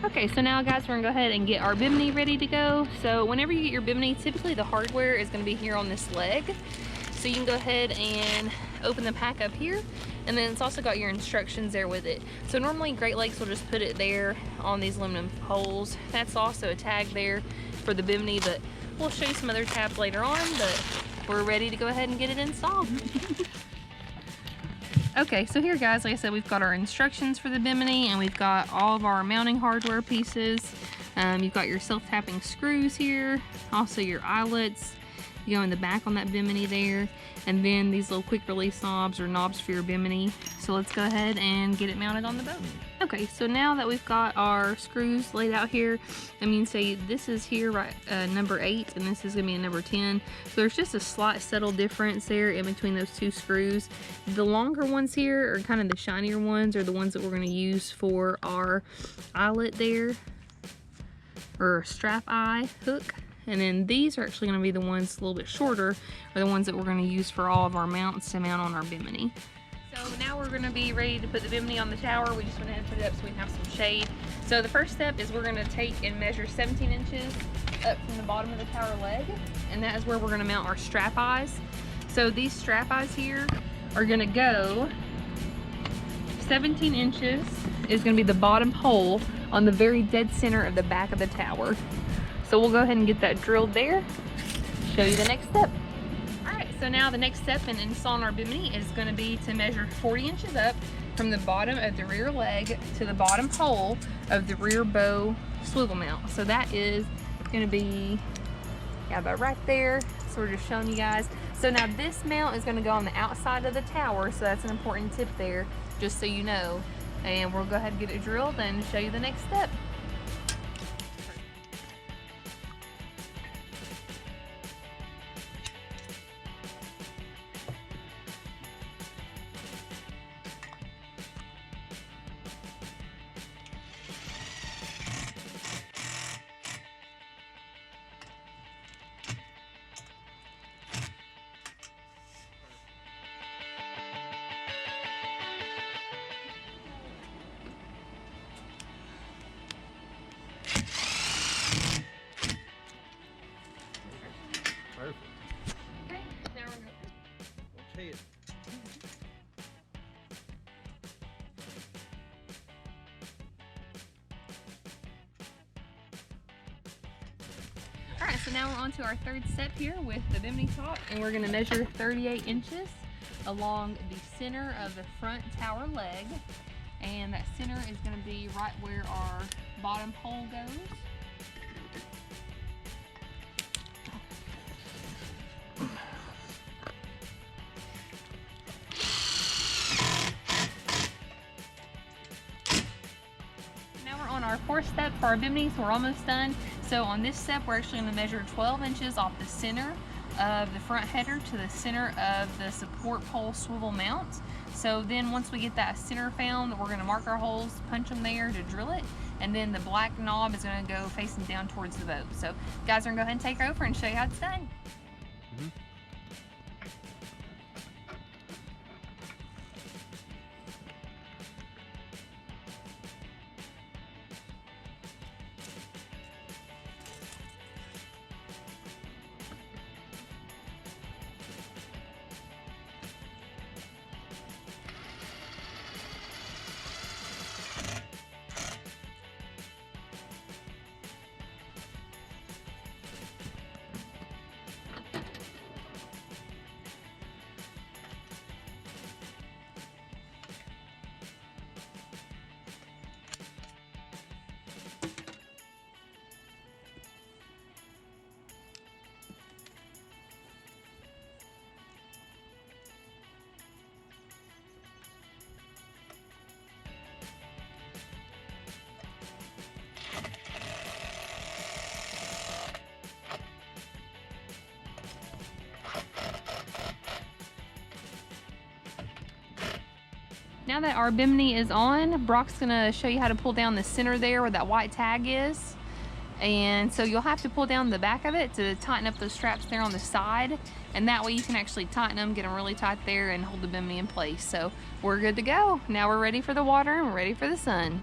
Okay, so now guys, we're gonna go ahead and get our Bimini ready to go. So whenever you get your Bimini, typically the hardware is gonna be here on this leg. So you can go ahead and open the pack up here, and then it's also got your instructions there with it. So normally Great Lakes will just put it there on these aluminum poles. That's also a tag there for the Bimini, but we'll show you some other tabs later on, but we're ready to go ahead and get it installed. Okay, so here guys, like I said, we've got our instructions for the Bimini, and we've got all of our mounting hardware pieces. You've got your self-tapping screws here, also your eyelets. You go in the back on that Bimini there, and then these little quick release knobs or knobs for your Bimini. So let's go ahead and get it mounted on the boat. Okay, so now that we've got our screws laid out here, I mean, say this is here, right, number 8, and this is gonna be a number 10. So there's just a slight subtle difference there in between those two screws. The longer ones here are kind of the shinier ones, are the ones that we're gonna use for our eyelet there, or strap eye hook. And then these are actually going to be the ones a little bit shorter, are the ones that we're going to use for all of our mounts to mount on our Bimini. So now we're going to be ready to put the Bimini on the tower. We just went ahead and put it up so we can have some shade. So the first step is we're going to take and measure 17 inches up from the bottom of the tower leg, and that is where we're going to mount our strap eyes. So these strap eyes here are going to go 17 inches is going to be the bottom hole on the very dead center of the back of the tower. So we'll go ahead and get that drilled there, show you the next step. All right, so now the next step in installing our Bimini is going to be to measure 40 inches up from the bottom of the rear leg to the bottom hole of the rear bow swivel mount. So that is going to be about right there. So we're just showing you guys. So now this mount is going to go on the outside of the tower, so that's an important tip there, just so you know. And we'll go ahead and get it drilled and show you the next step. Perfect. Okay, now we're going Watch it. Alright, so now we're on to our third step here with the Bimini top, and we're going to measure 38 inches along the center of the front tower leg, and that center is going to be right where our bottom hole goes. Now we're on our fourth step for our Bimini, so we're almost done. So on this step, we're actually going to measure 12 inches off the center of the front header to the center of the support pole swivel mount. So then once we get that center found, we're going to mark our holes, punch them there to drill it, and then the black knob is going to go facing down towards the boat. So guys, we're going to go ahead and take over and show you how it's done. Now that our Bimini is on, Brock's gonna show you how to pull down the center there where that white tag is. And so you'll have to pull down the back of it to tighten up those straps there on the side. And that way you can actually tighten them, get them really tight there, and hold the Bimini in place. So we're good to go. Now we're ready for the water and we're ready for the sun.